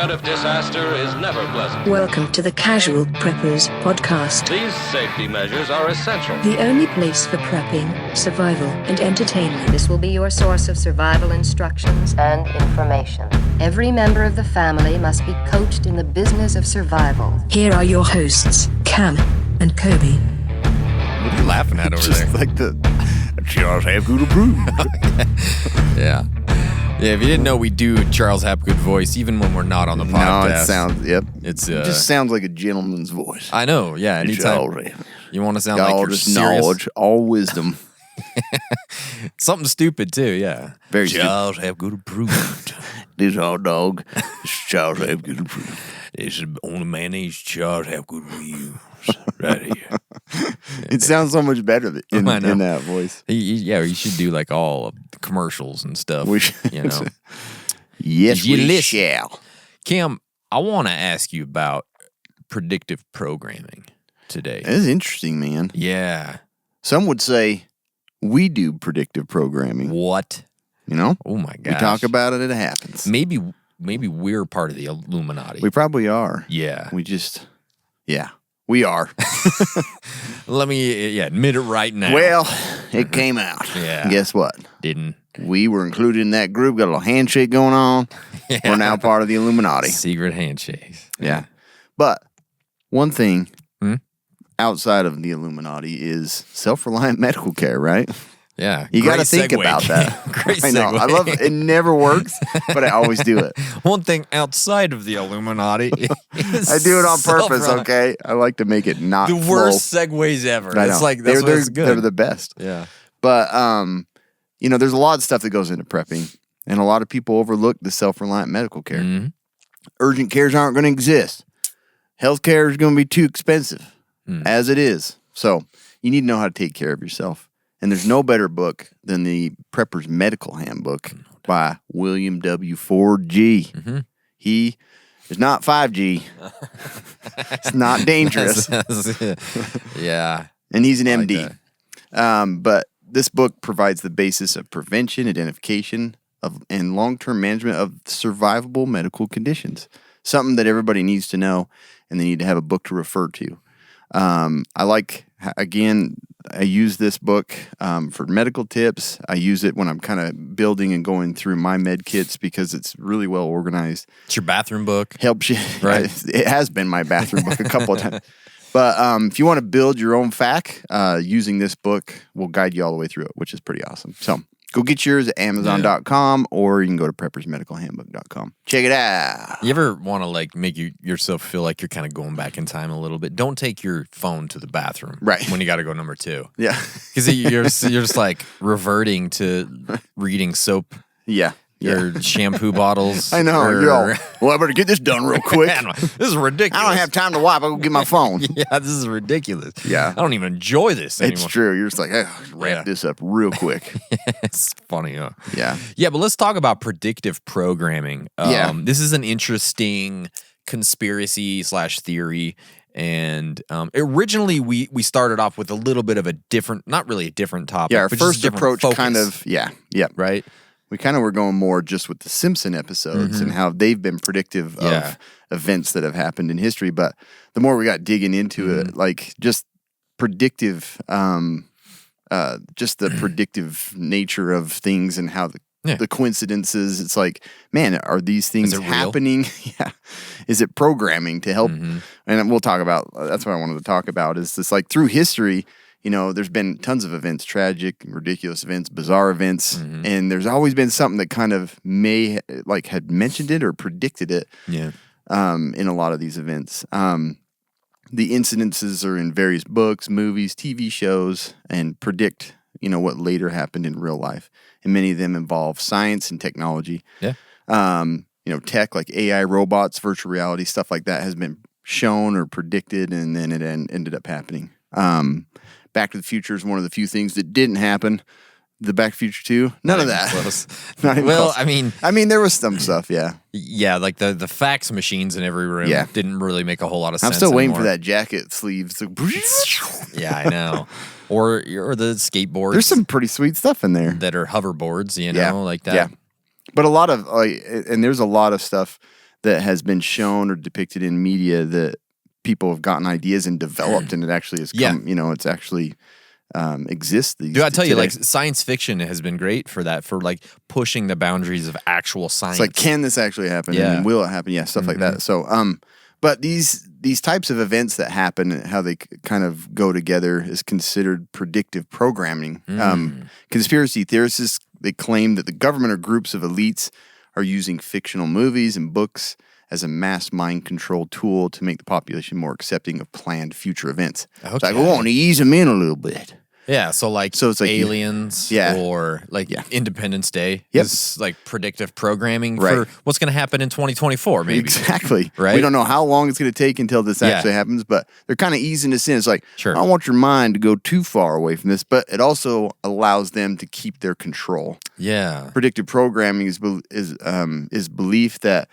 threat of disaster is never pleasant. Welcome to the Casual Preppers podcast. These safety measures are essential. The only place for prepping, survival, and entertainment. This will be your source of survival instructions and information. Every member of the family must be coached in the business of survival. Here are your hosts, Cam and Kobe. What are you laughing at over Just there? like the Charles Hapgood approved. Yeah. Yeah, if you didn't know, we do Charles Hapgood voice even when we're not on the podcast. No, it sounds, yep. It's It just sounds like a gentleman's voice. I know, yeah. Anytime you want to sound like all you're this serious. knowledge, all wisdom. Something stupid, too, yeah. Very Charles Hapgood approved. This hot dog is Charles Hapgood approved. It's the only mayonnaise Charles Hapgood we use right here. It sounds so much better in that voice. Yeah, you should do like all of the commercials and stuff. We should. You know. Yes, You we listen. shall. Kim, I want to ask you about predictive programming today. That is interesting, man. Yeah. Some would say we do predictive programming. What? You know? Oh my gosh. We talk about it, it happens. Maybe we're part of the Illuminati. We probably are. Yeah. We are. Let me admit it right now. Well, it came out. Yeah. Guess what? Didn't. We were included in that group, got a little handshake going on. Yeah. We're now part of the Illuminati. Secret handshakes. Yeah. But one thing Hmm? outside of the Illuminati is self-reliant medical care, right? Yeah. You got to Great think segue. about that. Great I know. segue. I love it. It never works, but I always do it. One thing outside of the Illuminati is I do it on purpose, self-reliant. okay? I like to make it not The worst segues ever. I know. It's like, that's what's good. They're the best. Yeah. But, there's a lot of stuff that goes into prepping, and a lot of people overlook the self-reliant medical care. Mm-hmm. Urgent cares aren't going to exist. Healthcare is going to be too expensive, as it is. So you need to know how to take care of yourself. And there's no better book than the Prepper's Medical Handbook by William W. Ford G. Mm-hmm. He is not 5G. It's not dangerous. Yeah. And he's an I like MD. that. But this book provides the basis of prevention, identification, and long-term management of survivable medical conditions. Something that everybody needs to know, and they need to have a book to refer to. I use this book for medical tips. I use it when I'm kind of building and going through my med kits because it's really well organized. It's your bathroom book. Helps you. Right. It has been my bathroom book a couple of times. But if you want to build your own FAQ, using this book will guide you all the way through it, which is pretty awesome. So go get yours at Amazon.com or you can go to PreppersMedicalHandbook.com. Check it out. You ever want to make yourself feel like you're kind of going back in time a little bit? Don't take your phone to the bathroom Right. when you got to go number 2. Yeah. Because you're just like reverting to reading soap, Yeah. your shampoo bottles. I know. You're all, well, I better get this done real quick. Man, this is ridiculous. I don't have time to wipe. I'll go get my phone. Yeah, this is ridiculous. Yeah. I don't even enjoy this anymore. It's true. You're just like, wrap this up real quick. It's funny, huh? Yeah. Yeah, but let's talk about predictive programming. This is an interesting conspiracy/theory. And originally we started off with a little bit of a different, not really a different topic. Yeah, our but just a first different approach focus, kind of, right? We kind of were going more just with the Simpson episodes and how they've been predictive of events that have happened in history. But the more we got digging into it, like just predictive, just the predictive nature of things and how the coincidences. It's like, man, are these things happening? Yeah. Is it programming to help? And we'll talk about, that's what I wanted to talk about is this, like through history, there's been tons of events, tragic, ridiculous events, bizarre events, and there's always been something that kind of had mentioned it or predicted it in a lot of these events. The incidences are in various books, movies, TV shows, and predict, what later happened in real life. And many of them involve science and technology. Yeah. Tech like AI, robots, virtual reality, stuff like that has been shown or predicted, and then it ended up happening. Back to the Future is one of the few things that didn't happen. The Back to the Future 2, none of that. Close. Not even Well, close. I mean, there was some stuff, yeah. Yeah, like the fax machines in every room didn't really make a whole lot of sense. I'm still waiting anymore. for that jacket sleeves. Yeah, I know. Or the skateboards. There's some pretty sweet stuff in there that are hoverboards, like that. Yeah. But a lot of and there's a lot of stuff that has been shown or depicted in media that people have gotten ideas and developed, and it actually has come, it's actually exists. Dude, I tell you, like, science fiction has been great for that, for like pushing the boundaries of actual science. It's like, can this actually happen? Yeah. And will it happen? Yeah, stuff like that. So, but these types of events that happen, how they kind of go together, is considered predictive programming. Conspiracy theorists, they claim that the government or groups of elites are using fictional movies and books as a mass mind control tool to make the population more accepting of planned future events. Okay. It's like, we want to ease them in a little bit. Yeah, so it's like Aliens or like Independence Day is like predictive programming for what's going to happen in 2024, maybe. Exactly. Right? We don't know how long it's going to take until this actually happens, but they're kind of easing us in. It's like, I don't want your mind to go too far away from this, but it also allows them to keep their control. Yeah. Predictive programming is belief that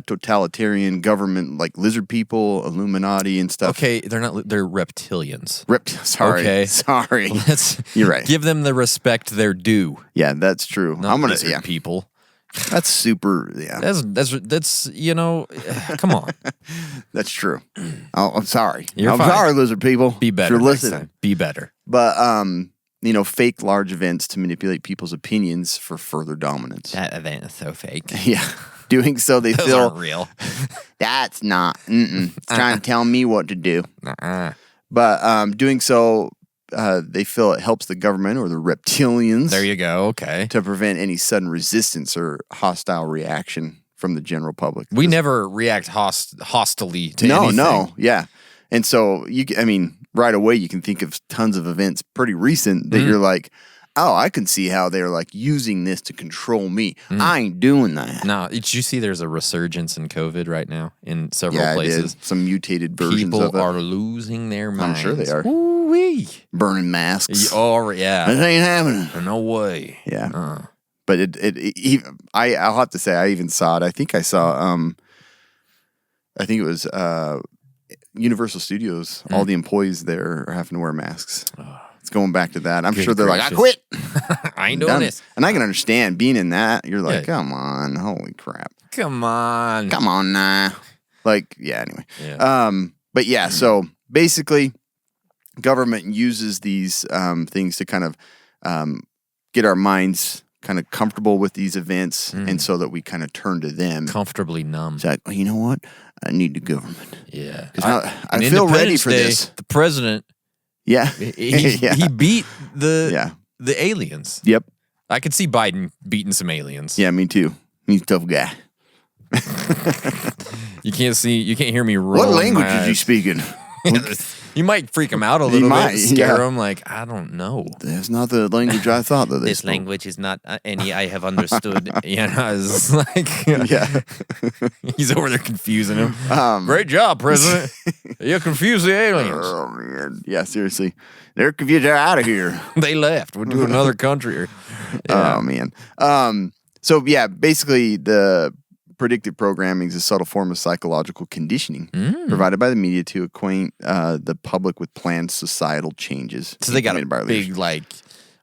totalitarian government, like lizard people, Illuminati and stuff. Okay, they're not. They're reptilians. Sorry. Okay, sorry. You're right. Give them the respect they're due. Yeah, that's true. Not lizard people. That's super. Yeah, that's come on. That's true. I'm sorry. I'm sorry, lizard people. Be better. If you're listening. Time. Be better. But fake large events to manipulate people's opinions for further dominance. That event is so fake. Yeah. Doing so, they Those feel aren't real. That's not. It's trying to tell me what to do. But doing so, they feel it helps the government or the reptilians. There you go. Okay. To prevent any sudden resistance or hostile reaction from the general public. We never react hostily to anything. No. Yeah. And so right away you can think of tons of events pretty recent that you're like, oh, I can see how they're like using this to control me. I ain't doing that. No, did you see there's a resurgence in COVID right now in several places? Yeah, some mutated versions People of it. are losing their minds. I'm sure they are. Ooh-wee. Burning masks. Oh, yeah. It ain't happening. No way. Yeah. But I'll have to say, I even saw it. I think I saw, I think it was Universal Studios. All the employees there are having to wear masks. It's going back to that. I'm sure they're like, I quit. I ain't doing this. And I can understand being in that. You're like, come on, holy crap. Come on nah. Like, anyway. Yeah. But yeah, so basically, government uses these things to kind of get our minds kind of comfortable with these events, and so that we kind of turn to them. Comfortably numb. It's like, well, you know what? I need the government. Yeah. I feel ready for this. The president... Yeah. He beat the aliens. Yep. I could see Biden beating some aliens. Yeah, me too. He's a tough guy. You can't hear me roll. What language is he speaking? You might freak him out a little bit, scare him. Like, I don't know. That's not the language I thought that they This spoke. Language is not any I have understood. It's like, he's over there confusing him. Great job, President. You confused the aliens. Oh man, yeah, seriously, they're confused. They're out of here. They left. We're to another country. Yeah. Oh man. So yeah, basically the predictive programming is a subtle form of psychological conditioning provided by the media to acquaint the public with planned societal changes. So they got a big, like,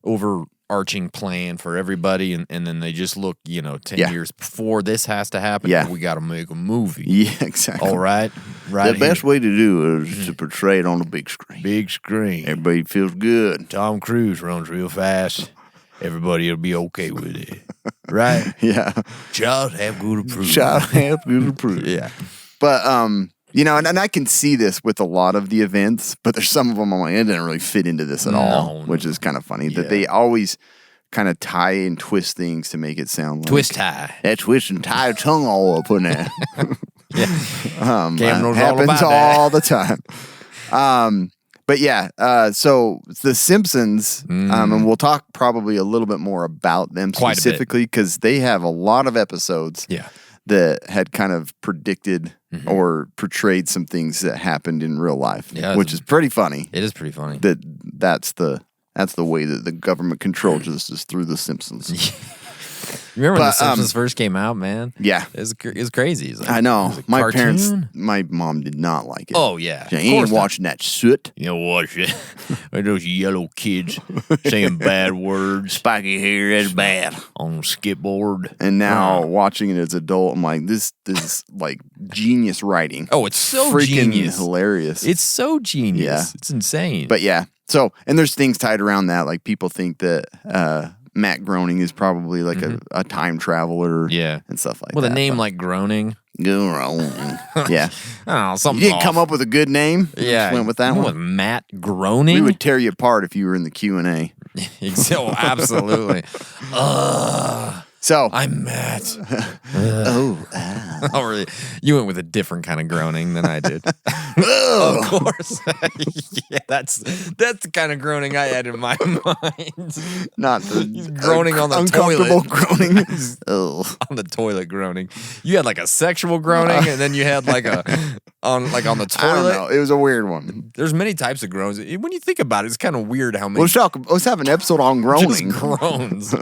overarching plan for everybody, and then they just look, 10 years before this has to happen. Yeah. We got to make a movie. Yeah, exactly. All right. The best way to do it is to portray it on the big screen. Big screen. Everybody feels good. Tom Cruise runs real fast. Everybody will be okay with it. Right? Yeah. Child have good approval. Child have good approval. Yeah. But, and I can see this with a lot of the events, but there's some of them I'm like, it didn't really fit into this at all, which is kind of funny that they always kind of tie and twist things to make it sound like. Twist tie. That twist and tie tongue all up in there. Cam knows happens all the time. But yeah, so The Simpsons, and we'll talk probably a little bit more about them specifically because they have a lot of episodes that had kind of predicted or portrayed some things that happened in real life, which is pretty funny. It is pretty funny. That's the way that the government controls us is through The Simpsons. Remember when The Simpsons first came out, man? Yeah. It was crazy. It was I know. My cartoon. my mom did not like it. Oh, yeah. She ain't watching that shit. You know what? Those yellow kids saying bad words. Spiky hair, that's bad. On skateboard. And now watching it as an adult, I'm like, this is like genius writing. Oh, it's so freaking genius. hilarious. It's so genius. Yeah. It's insane. But yeah. So, and there's things tied around that. Like people think that Matt Groening is probably like a time traveler. Yeah. And stuff like that. With a name like Groening. Groening. Yeah. Oh, something You didn't come up with a good name? Yeah. Just went with that You one? With Matt Groening? We would tear you apart if you were in the Q&A. Oh, absolutely. So I'm Matt. Oh, really? You went with a different kind of groaning than I did. Of course. Yeah, that's the kind of groaning I had in my mind. not the He's groaning on the uncomfortable toilet. groaning. Oh, On the toilet groaning. You had like a sexual groaning, and then you had like on the toilet. I don't know. It was a weird one. There's many types of groans. When you think about it, it's kind of weird how many Let's have an episode on groaning. just groans.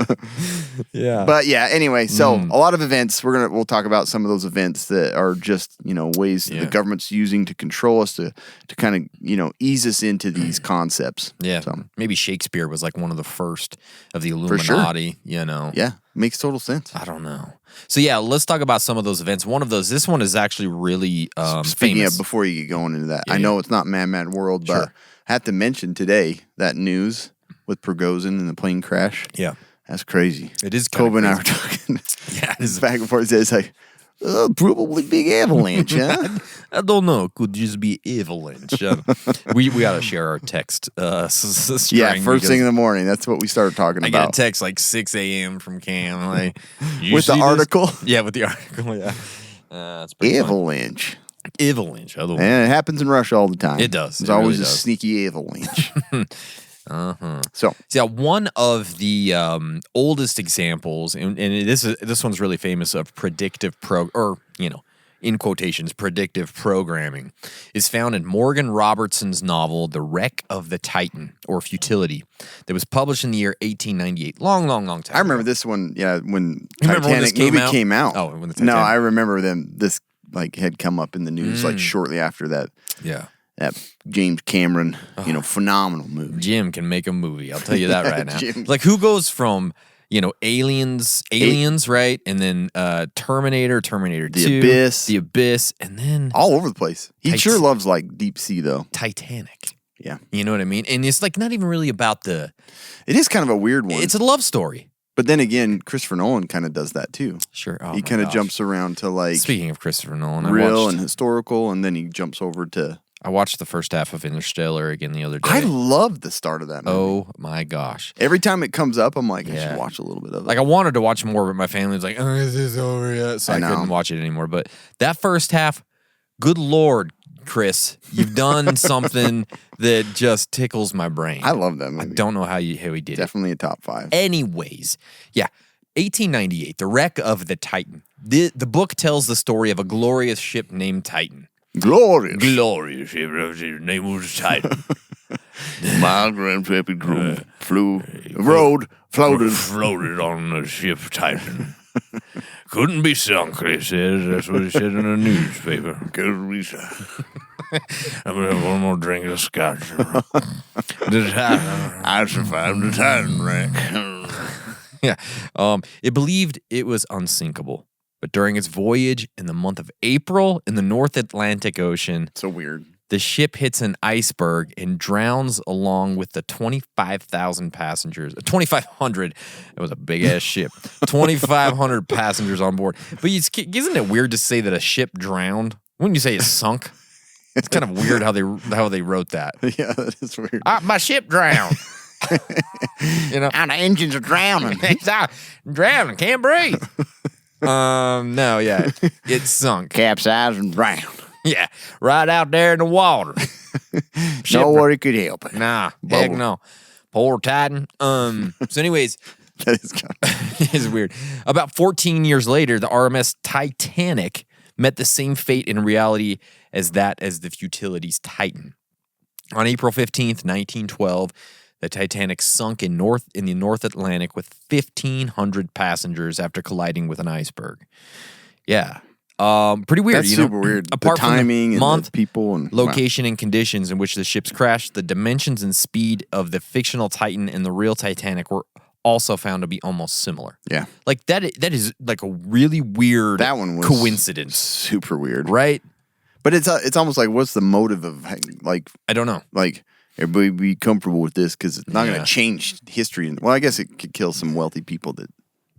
Yeah. But yeah, anyway, so a lot of events. We'll talk about some of those events that are just ways that the government's using to control us to kind of ease us into these concepts. Yeah. So, Maybe Shakespeare was like one of the first of the Illuminati, yeah, makes total sense. I don't know. So yeah, let's talk about some of those events. This one is actually really Speaking famous. of, before you get going into that, Yeah, I know it's not Mad World, but I have to mention today that news with Prigozhin and the plane crash. Yeah. That's crazy. It is Kobe and I crazy. were talking Yeah, it is. back and forth. It's like, probably big avalanche, huh? I don't know. It could just be avalanche. We got to share our text. String Yeah, first thing in the morning. That's what we started talking I about. get a text like 6 a.m. from Cam. Like, With the article? Yeah, with the article. Yeah, that's pretty fun. Avalanche. Avalanche. And it happens in Russia all the time. It does. There's It always really a does. sneaky avalanche. So yeah, one of the oldest examples, and this one's really famous, of predictive in quotations, predictive programming, is found in Morgan Robertson's novel The Wreck of the Titan, or Futility, that was published in the year 1898. Long time I remember ago. this one. Yeah, when You remember when this Titanic movie came out. Oh, when the No, Titanic- I remember this had come up in the news like shortly after that. Yeah. That James Cameron, phenomenal movie. Jim can make a movie. I'll tell you that right now. Jim. Like, who goes from aliens, right, and then Terminator 2, The Abyss, and then all over the place. He Titan. sure loves like deep sea though. Titanic. Yeah, You know what I mean? And it's like not even really about it is kind of a weird one. It's a love story. But then again, Christopher Nolan kind of does that too. Sure. Oh He my kind of gosh. jumps around to like Speaking of Christopher Nolan, real and historical, and then he jumps over to. I watched the first half of Interstellar again the other day. I love the start of that movie. Oh my gosh. Every time it comes up, I'm like, I Yeah. should watch a little bit of it. Like, I wanted to watch more, but my family was like, "Oh, is this over yet?" So I I know. couldn't watch it anymore. But that first half, good Lord, Chris, you've done something that just tickles my brain. I love that movie. I don't know how he did it. Definitely a top 5. Anyways, yeah, 1898, The Wreck of the Titan. The book tells the story of a glorious ship named Titan. Glorious. Glorious ship, his name was Titan. My grandpappy floated on the ship Titan. Couldn't be sunk, they said. That's what it said in the newspaper. I'm gonna have one more drink of scotch. I survived the Titan wreck. Yeah. It believed it was unsinkable. But during its voyage in the month of April in the North Atlantic Ocean, So weird. the ship hits an iceberg and drowns along with the 25,000 passengers. 2,500. It was a big ass ship. 2,500 passengers on board. But isn't it weird to say that a ship drowned? Wouldn't you say it sunk? It's kind of weird how they wrote that. Yeah, that is weird. My ship drowned. And the engines are drowning. It's drowning. Can't breathe. No, yeah, it sunk. Capsized and drowned. Yeah, right out there in the water. Nobody could help it. Nah, heck no. Poor Titan. So anyways, That is kind of... it's weird. About 14 years later, the RMS Titanic met the same fate in reality as the Futility's Titan. On April 15th, 1912, the Titanic sunk in the North Atlantic with 1,500 passengers after colliding with an iceberg. Yeah. Pretty weird. That's super weird. Apart the timing from the and month, the people and location and conditions in which the ships crashed, the dimensions and speed of the fictional Titan and the real Titanic were also found to be almost similar. Yeah. Like that is like a really weird that one was coincidence. Super weird. Right? But it's almost like, what's the motive of, like, I don't know. Like, everybody be comfortable with this because it's not going Yeah. to change history. Well, I guess it could kill some wealthy people that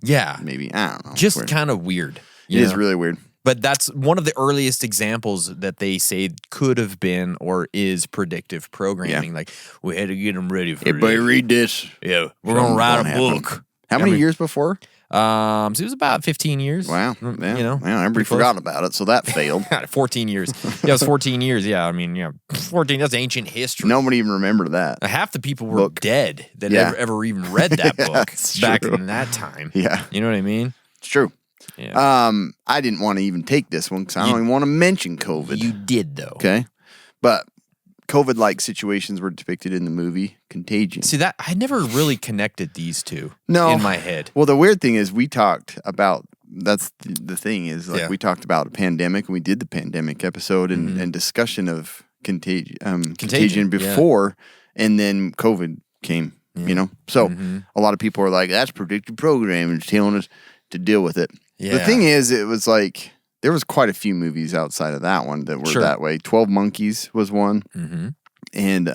Yeah. maybe, I don't know. Just kind of weird. It is really weird. But that's one of the earliest examples that they say could have been or is predictive programming. Yeah. Like, we had to get them ready for Everybody this. read this. Yeah, we're going to write a Something's gonna book. How many years before? So it was about 15 years. Wow. You Yeah. know, Well, everybody forgot about it, so that failed. 14 years. Yeah, it was 14 years. Yeah, I mean, 14, that's ancient history. Nobody even remembered that. Half the people were Book. dead that Yeah. ever even read that book That's back true. in that time. Yeah. You know what I mean? It's true. Yeah. I didn't want to even take this one because I don't even want to mention COVID. You did, though. Okay. But COVID-like situations were depicted in the movie Contagion. See, that I never really connected these two No. in my head. Well, the weird thing is we talked about, that's the thing is, like, Yeah. we talked about a pandemic and we did the pandemic episode and discussion of contagion before, and then COVID came, you know? So a lot of people are like, that's predictive programming, it's telling us to deal with it. The Yeah. thing is, it was like, there was quite a few movies outside of that one that were Sure. that way. 12 Monkeys was one. And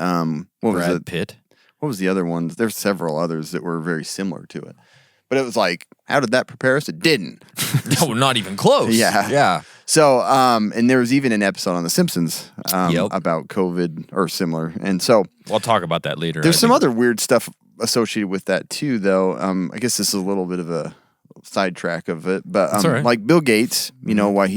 what was Brad it? Pitt. What was the other ones? There's several others that were very similar to it. But it was like, how did that prepare us? It didn't. No, not even close. Yeah. Yeah. So, and there was even an episode on The Simpsons Yep. about COVID or similar. And so We'll talk about that later. there's I some think. other weird stuff associated with that too, though. I guess this is a little bit of a sidetrack of it, but That's all right. like Bill Gates, you know, why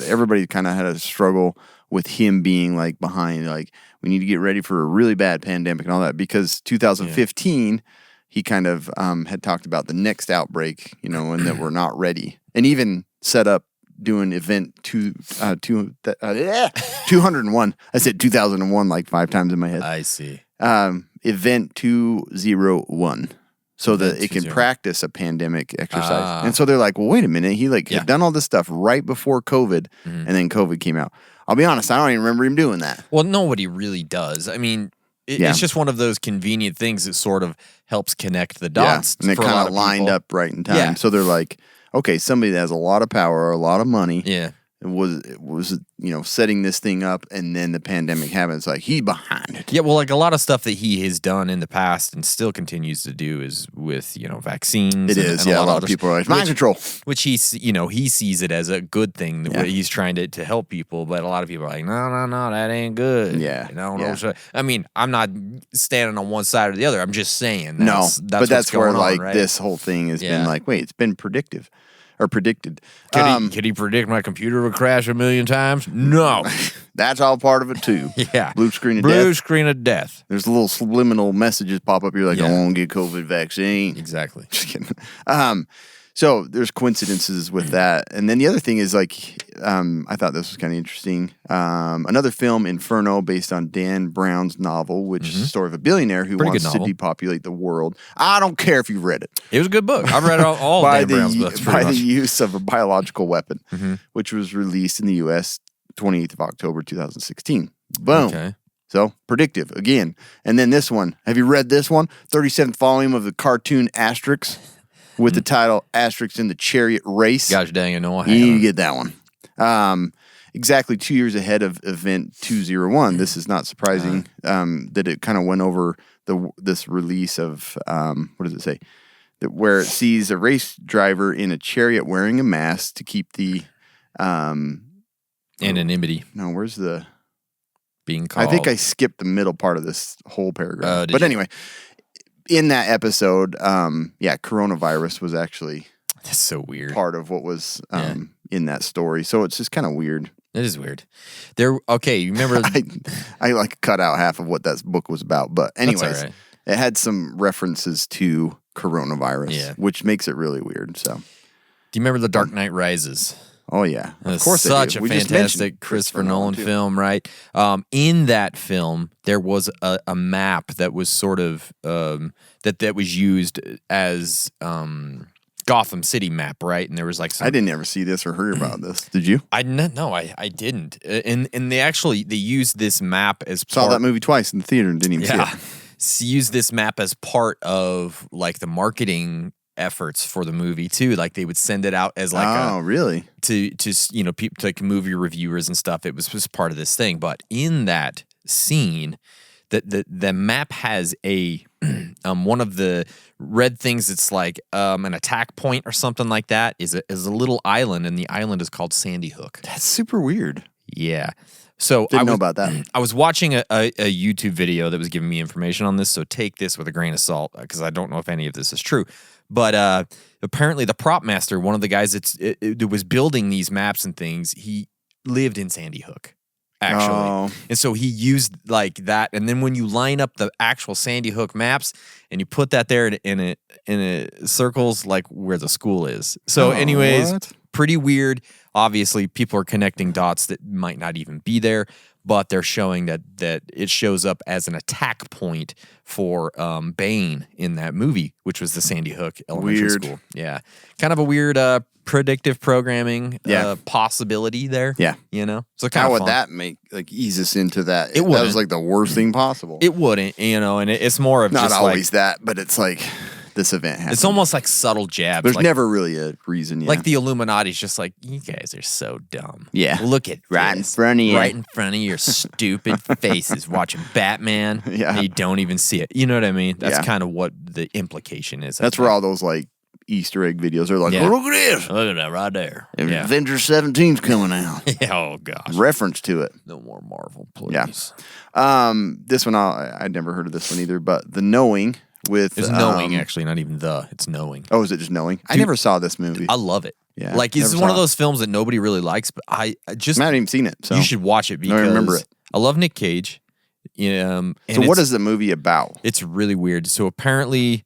everybody kind of had a struggle with him being like behind, like, we need to get ready for a really bad pandemic and all that, because 2015 he kind of had talked about the next outbreak, you know, and that we're not ready, and even set up doing event 201. I said 2001 like 5 times in my head. I see. Event 201. So that Event it can 20. practice a pandemic exercise. And so they're like, well, wait a minute. He had done all this stuff right before COVID, and then COVID came out. I'll be honest, I don't even remember him doing that. Well, nobody really does. I mean, it's just one of those convenient things that sort of helps connect the dots. And it for a lot kind of of lined people. up right in time. Yeah. So they're like, okay, somebody that has a lot of power or a lot of money Yeah. was setting this thing up, and then the pandemic happens. Like, he's behind it. Yeah, well, like a lot of stuff that he has done in the past and still continues to do is with, vaccines. It is, yeah. A lot of people are like, mind control. Which he sees it as a good thing. That he's trying to help people, but a lot of people are like, no, that ain't good. Yeah, No. So, I mean, I'm not standing on one side or the other. I'm just saying. No, that's but that's what's going where, like, on, right? this whole thing has been like, wait, it's been predictive. Or predicted. Could he predict my computer would crash 1,000,000 times? No. That's all part of it too. Yeah. Blue screen of Blue death. screen of death. There's little subliminal messages pop up. You're like, Yeah. I want to get COVID vaccine. Exactly. Just kidding. So there's coincidences with that. And then the other thing is, like, I thought this was kind of interesting. Another film, Inferno, based on Dan Brown's novel, which is the story of a billionaire who Pretty good wants to novel. depopulate the world. I don't care if you've read it. It was a good book. I've read all by Dan Brown's books. by Pretty the much. use of a biological weapon, which was released in the U.S. 28th of October 2016. Boom. Okay. So, Predictive, again. And then this one. Have you read this one? 37th volume of the cartoon Asterix with the title Asterix in the Chariot Race. Gosh dang it, no, I You need to haven't. get that one. Exactly 2 years ahead of Event 201. This is not surprising that it kind of went over this release of, what does it say? Where it sees a race driver in a chariot wearing a mask to keep the... Anonymity no, where's the... being called. I think I skipped the middle part of this whole paragraph. Did But you? anyway, in that episode, coronavirus was actually That's so weird. part of what was in that story. So it's just kind of weird. It is weird. You remember? I like cut out half of what that book was about. But anyways, all right. it had some references to coronavirus, Yeah. which makes it really weird. So, Do you remember The Dark Knight Rises? Oh yeah, of It's course. such they a do. We just mentioned fantastic Christopher Nolan too. film, right? In that film, there was a map that was sort of that was used as Gotham City map, right? And there was like some. I didn't ever see this or hear about this. Did you? I didn't. And they used this map as Saw part, that movie twice in the theater and didn't even yeah, see it. use this map as part of like the marketing efforts for the movie too. Like they would send it out as like really? to people, to like movie reviewers and stuff. It was just part of this thing. But in that scene, the map has a one of the red things. It's like an attack point or something like that. Is a little island, and the island is called Sandy Hook. That's super weird. Yeah. So Didn't know about that. I was watching a YouTube video that was giving me information on this, so take this with a grain of salt because I don't know if any of this is true. But apparently the prop master, one of the guys that was building these maps and things, he lived in Sandy Hook, actually. Oh. And so he used like that. And then when you line up the actual Sandy Hook maps and you put that there in a circles like where the school is. So anyways, what? pretty weird. Obviously, people are connecting dots that might not even be there, but they're showing that it shows up as an attack point for Bane in that movie, which was the Sandy Hook Elementary Weird. School. Yeah. Kind of a weird predictive programming possibility there. Yeah. You know? So kind How of would fun. that make ease us into that? It That wouldn't. was like the worst thing possible. It wouldn't, and it's more of Not just always like, that, but it's like this event happened. it's almost like subtle jabs. There's like, never really a reason. like the Illuminati's just like, you guys are so dumb. Yeah. Look at Right in this. front of you. Right in front of your stupid faces watching Batman. Yeah. And you don't even see it. You know what I mean? That's Yeah. kind of what the implication is. That's where all those like Easter egg videos are like, Yeah. oh, look at this. Look at that right there. Yeah. Avengers 17's coming out. Oh, gosh. Reference to it. No more Marvel, please. Yeah. This one, I'd never heard of this one either, but The Knowing with... It's knowing, actually, not even it's knowing. Oh, is it just Knowing? I never saw this movie. I love it. Yeah, Like, it's never one saw of it. those films that nobody really likes, but I just... I haven't even seen it, so... You should watch it because I remember it. I love Nick Cage. And So what is the movie about? It's really weird. So apparently,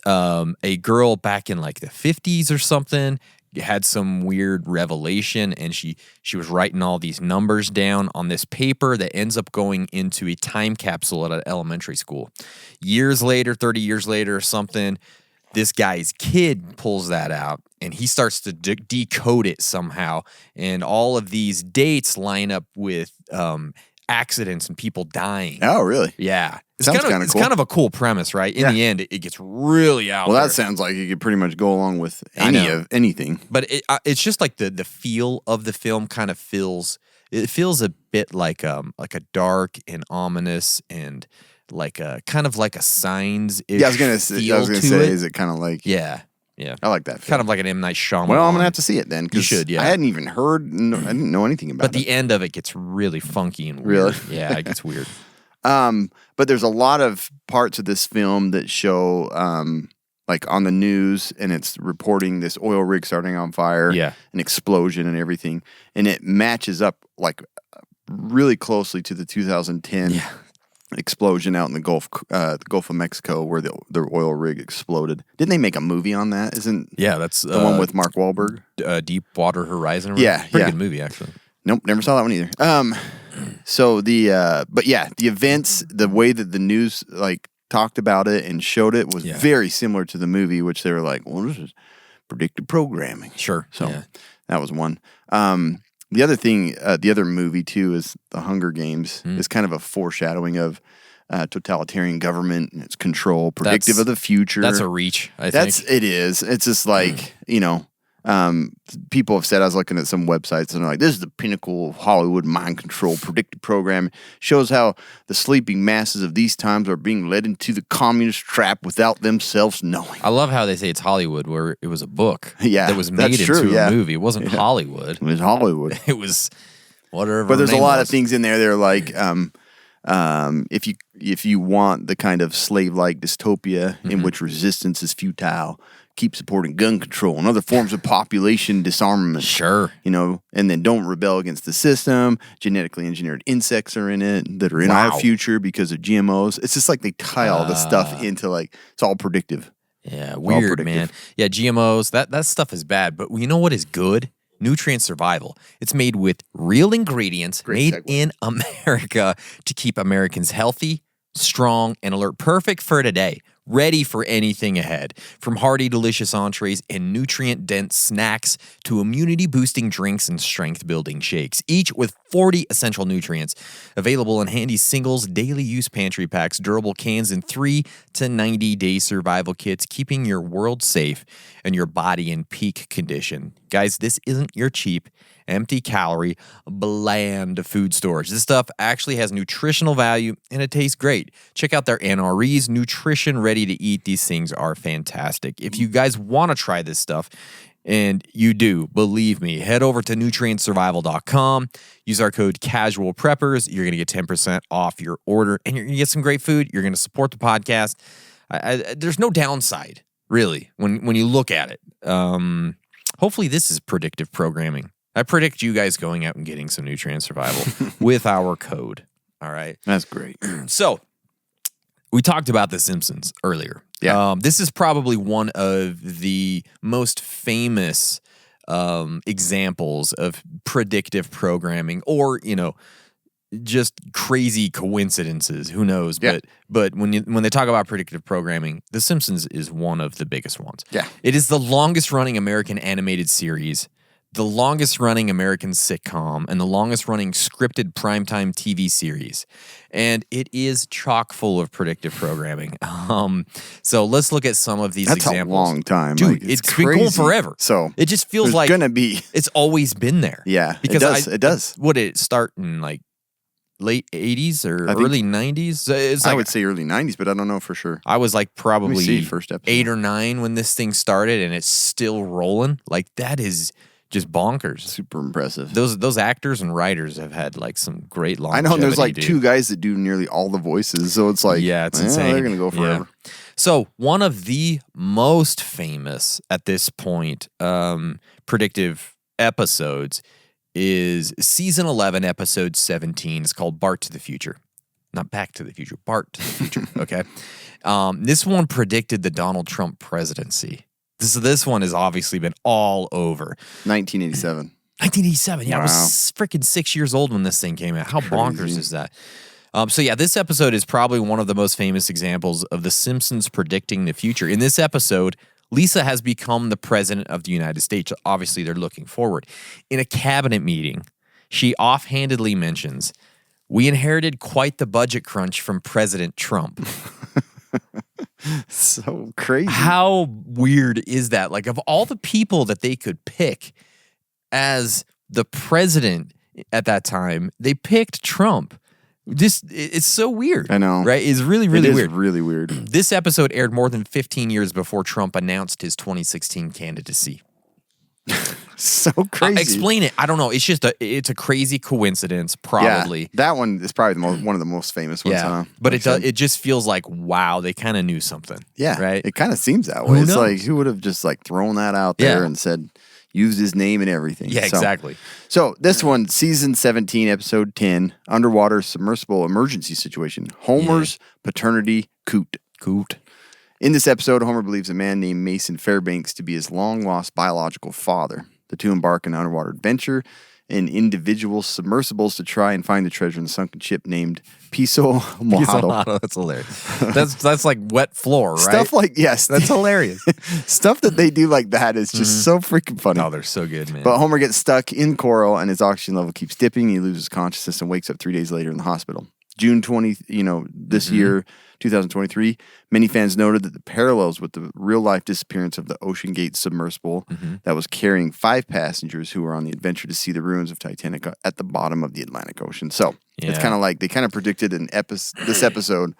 a girl back in like the 50s or something had some weird revelation, and she was writing all these numbers down on this paper that ends up going into a time capsule at an elementary school. Years later, 30 years later or something, this guy's kid pulls that out and he starts to decode it somehow. And all of these dates line up with accidents and people dying. Oh, really? Yeah. Sounds kinda It's cool. kind of a cool premise, right? In the end, it gets really out Well, there. that sounds like you could pretty much go along with I know. anything. But it's just like the feel of the film kind of feels a bit like a dark and ominous and like a kind of like a Signs. Yeah, I was gonna say, is it kind of like... Yeah. I like that film. Kind of like an M. Night Shyamalan. Well, I'm gonna have to see it then. 'Cause You should, yeah. I hadn't even heard. I didn't know anything about But it. the end of it gets really funky and weird. Really? Yeah, it gets weird. But there's a lot of parts of this film that show, like on the news, and it's reporting this oil rig starting on fire, Yeah. an explosion and everything, and it matches up like really closely to the 2010 explosion out in the Gulf of Mexico where the oil rig exploded. Didn't they make a movie on that? Isn't That's the one with Mark Wahlberg? Deepwater Horizon. Yeah, Pretty yeah. good movie, actually. Nope, never saw that one either. So the events, the way that the news like talked about it and showed it was very similar to the movie, which they were like, well, this is predictive programming. Sure. So yeah. that was one. The other thing, the other movie too is The Hunger Games. Is kind of a foreshadowing of totalitarian government and its control, predictive of the future. That's a reach, I think. It is. It's just like, people have said, I was looking at some websites and they're like, this is the pinnacle of Hollywood mind control predictive program. Shows how the sleeping masses of these times are being led into the communist trap without themselves knowing. I love how they say it's Hollywood, where it was a book Yeah, that was that's made true, into yeah. a movie. It wasn't Hollywood. It was Hollywood. It was whatever. But there's her a name lot was. of things in there. They're like, if you want the kind of slave-like dystopia in which resistance is futile, keep supporting gun control and other forms of population disarmament. Sure. And then don't rebel against the system. Genetically engineered insects are in it that are in our future because of GMOs. It's just like they tie all this stuff into like, it's all predictive. Yeah, all weird, predictive. man. Yeah, GMOs, that stuff is bad. But you know what is good? Nutrient Survival. It's made with real ingredients, Great made segue. in America to keep Americans healthy, strong, and alert. Perfect for today. Ready for anything ahead. From hearty, delicious entrees and nutrient-dense snacks to immunity-boosting drinks and strength-building shakes, each with 40 essential nutrients. Available in handy singles, daily use pantry packs, durable cans, and 3 to 90-day survival kits, keeping your world safe and your body in peak condition. Guys, this isn't your cheap, empty-calorie, bland food storage. This stuff actually has nutritional value, and it tastes great. Check out their NREs, Nutrition Ready to Eat. These things are fantastic. If you guys want to try this stuff, and you do, believe me, head over to nutrientsurvival.com. Use our code CASUALPREPPERS. You're going to get 10% off your order, and you're going to get some great food. You're going to support the podcast. There's no downside, really, when you look at it. Hopefully, this is predictive programming. I predict you guys going out and getting some Nutrient Survival with our code. All right. That's great. So, we talked about The Simpsons earlier. Yeah. This is probably one of the most famous examples of predictive programming, or, just crazy coincidences. Who knows? Yeah. But when they talk about predictive programming, The Simpsons is one of the biggest ones. Yeah. It is the longest running American animated series, the longest running American sitcom, and the longest running scripted primetime TV series. And it is chock full of predictive programming. So let's look at some of these That's examples. a long time. Dude, Like, it's been going crazy. forever. So it just feels there's like gonna be. it's always been there. Yeah, Because it does. What did it start in, like, late 80s or I think- early 90s? It's I like, would say early 90s, but I don't know for sure. I was like probably see, first episode. 8 or 9 when this thing started, and it's still rolling. Like, that is just bonkers. Super impressive. Those actors and writers have had like some great I longevity. know, and there's like dude. 2 guys that do nearly all the voices, so it's like, Yeah, it's insane. They're gonna go forever. Yeah. So one of the most famous at this point predictive episodes is season 11, episode 17. It's called Bart to the Future. Not Back to the Future, Bart to the Future. Okay. This one predicted the Donald Trump presidency. This one has obviously been all over. 1987. 1987. Yeah, I Wow. was freaking 6 years old when this thing came out. How bonkers Crazy. is that? So yeah, this episode is probably one of the most famous examples of The Simpsons predicting the future. In this episode, Lisa has become the president of the United States. Obviously, they're looking forward. In a cabinet meeting, she offhandedly mentions, "We inherited quite the budget crunch from President Trump." So crazy. How weird is that? Like, of all the people that they could pick as the president at that time, they picked Trump. It's so weird. I know. Right? It's really, really It is weird. really weird. This episode aired more than 15 years before Trump announced his 2016 candidacy. So crazy. Explain it. I don't know. It's a crazy coincidence, probably. Yeah, that one is probably one of the most famous ones. Yeah. Huh? But Like it does. said. It just feels like, wow, they kind of knew something. Yeah, Right? It kind of seems that Who way. It's knows? like, who would have just like thrown that out there Yeah. and said, used his name and everything. Yeah, So- exactly. So this one, season 17, episode 10, underwater submersible emergency situation. Homer's paternity coot. In this episode, Homer believes a man named Mason Fairbanks to be his long-lost biological father. The two embark on an underwater adventure in individual submersibles to try and find the treasure in the sunken ship named Piso Mojado. That's hilarious. That's like wet floor, right? Stuff like, yes. That's hilarious. Stuff that they do like that is just so freaking funny. Oh, they're so good, man. But Homer gets stuck in coral and his oxygen level keeps dipping. He loses consciousness and wakes up 3 days later in the hospital. June 20th, this year, 2023, many fans noted that the parallels with the real-life disappearance of the Ocean Gate submersible that was carrying 5 passengers who were on the adventure to see the ruins of Titanic at the bottom of the Atlantic Ocean. So it's Yeah. kind of like they kind of predicted this episode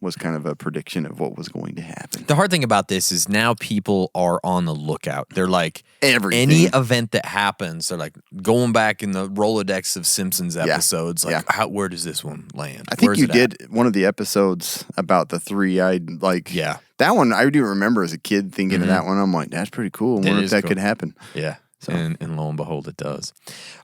was kind of a prediction of what was going to happen. The hard thing about this is now people are on the lookout. They're like, Everything. any event that happens, they're like going back in the Rolodex of Simpsons episodes. Like, where does this one land? I think Where's you it at? did one of the episodes about the 3-eyed, like, Yeah. that one I do remember as a kid thinking of that one. I'm like, that's pretty cool. I wonder if is that cool. could happen. Yeah. And lo and behold, it does.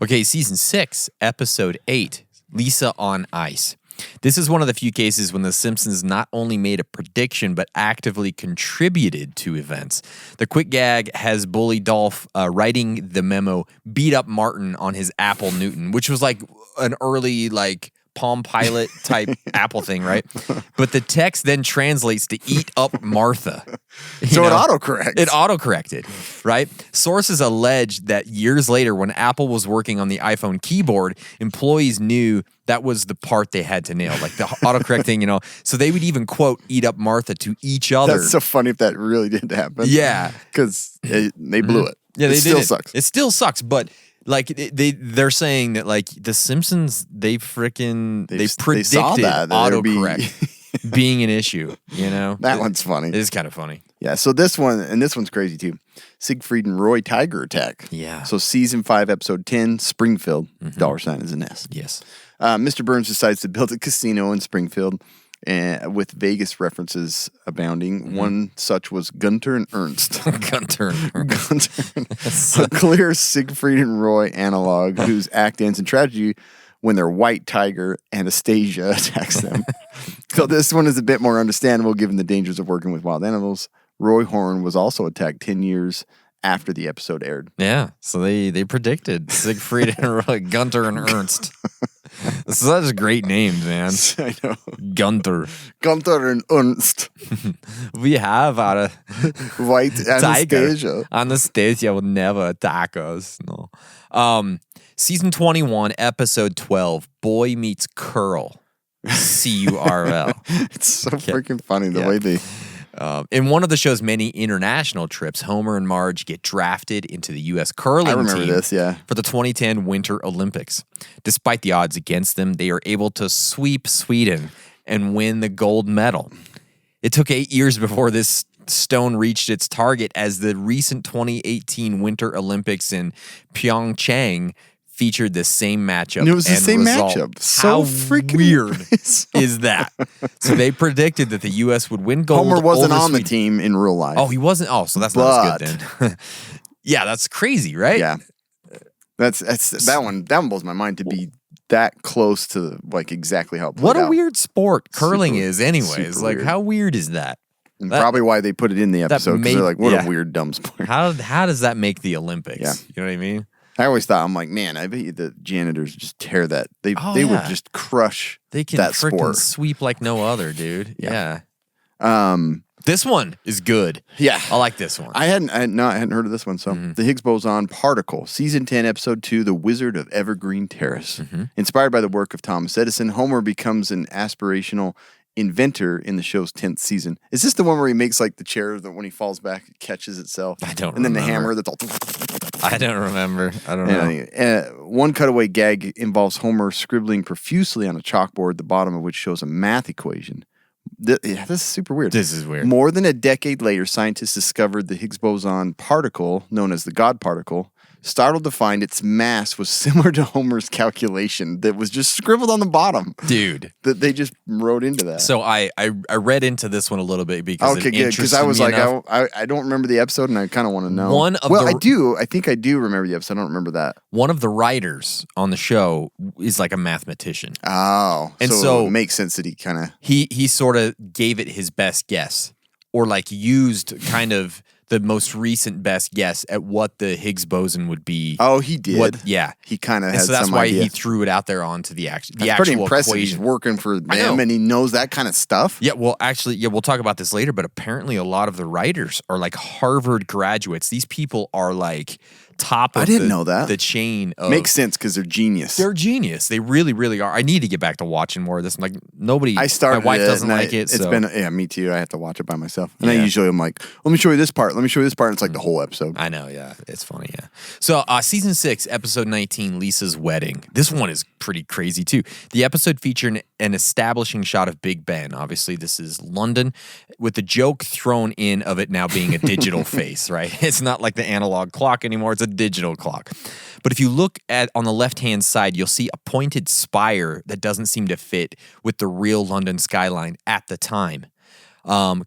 Okay, season 6, episode 8, Lisa on Ice. This is one of the few cases when The Simpsons not only made a prediction, but actively contributed to events. The quick gag has Bully Dolph writing the memo, beat up Martin on his Apple Newton, which was like an early like Palm Pilot type Apple thing, right? But the text then translates to eat up Martha. So it autocorrects. It autocorrected, right? Sources allege that years later, when Apple was working on the iPhone keyboard, employees knew that was the part they had to nail, like the autocorrect thing, So they would even quote "eat up Martha" to each other. That's so funny if that really did happen. Yeah, because they blew it. Yeah, it still sucks. It still sucks, but. Like they're saying that like The Simpsons, they predicted autocorrect being an issue. That one's funny. It is kind of funny. Yeah. So this one's crazy too. Siegfried and Roy tiger attack. Yeah. So season 5, episode 10, Springfield. $sign is an S. Yes. Mr. Burns decides to build a casino in Springfield. With Vegas references abounding. One such was Gunter and Ernst. Gunter and Ernst. A clear Siegfried and Roy analog whose act ends in tragedy when their white tiger, Anastasia, attacks them. So this one is a bit more understandable given the dangers of working with wild animals. Roy Horn was also attacked 10 years after the episode aired. Yeah, so they predicted Siegfried and Roy, Gunter and Ernst. Such great names, man. I know. Gunter and Ernst. We have our white Anastasia. Tiger. Anastasia will never attack us. No. Season 21, episode 12, Boy Meets Curl. CURL. It's so freaking funny the way they... in one of the show's many international trips, Homer and Marge get drafted into the U.S. curling team for the 2010 Winter Olympics. Despite the odds against them, they are able to sweep Sweden and win the gold medal. It took 8 years before this stone reached its target, as the recent 2018 Winter Olympics in Pyeongchang featured the same matchup. It was the and same result. matchup. So freaking weird is that? So they predicted that the U.S. would win gold. Homer wasn't over on the Sweden. team in real life. Oh, he wasn't? Oh, so that's not as good then. Yeah, that's crazy, right? Yeah. That's that one blows my mind to be that close to like exactly how it played What a out. weird sport curling is anyways. super Like, weird. how weird is that? And probably why they put it in the episode, because they're like, what a weird, dumb sport. How does that make the Olympics? Yeah. You know what I mean? I always thought, I'm like, man, I bet you the janitors just tear that. They would just crush They can that freaking sport. sweep like no other, dude. Yeah. This one is good. Yeah. I like this one. I hadn't heard of this one. So the Higgs boson particle, season 10, episode 2, The Wizard of Evergreen Terrace. Inspired by the work of Thomas Edison, Homer becomes an aspirational inventor in the show's 10th season. Is this the one where he makes like the chair that when he falls back, it catches itself? I don't And then the remember. hammer that's all... I don't remember. I don't know. One cutaway gag involves Homer scribbling profusely on a chalkboard, the bottom of which shows a math equation. This is super weird. This is weird. More than a decade later, scientists discovered the Higgs boson particle, known as the God particle, startled to find its mass was similar to Homer's calculation that was just scribbled on the bottom. Dude. That they just wrote into that. So I read into this one a little bit because Okay, it good. Because I was interested like, me enough. I don't remember the episode, and I kind of want to know. I do. I think I do remember the episode. I don't remember that. One of the writers on the show is like a mathematician. Oh, And so so it makes sense that he kind of... He sort of gave it his best guess, or like used kind of the most recent best guess at what the Higgs boson would be. Oh, he did. Yeah, He kind of and had so that's some why idea. he threw it out there onto the actual. That's pretty impressive. Equation. He's working for I know. them, and he knows that kind of stuff. Yeah, well, actually, we'll talk about this later, but apparently a lot of the writers are like Harvard graduates. These people are like top of I didn't know that. the chain of... Makes sense because they're genius. They're genius. They really, really are. I need to get back to watching more of this. Like, nobody... I started my wife it, doesn't and like it, It's so... been... Yeah, me too. I have to watch it by myself. And I Yeah. usually am like, let me show you this part. Let me show you this part. And it's like the whole episode. I know, yeah. It's funny, yeah. So, season 6, episode 19, Lisa's Wedding. This one is pretty crazy, too. The episode featured an establishing shot of Big Ben. Obviously, this is London, with the joke thrown in of it now being a digital face, right? It's not like the analog clock anymore. It's a digital clock. But if you look at on the left-hand side, you'll see a pointed spire that doesn't seem to fit with the real London skyline at the time.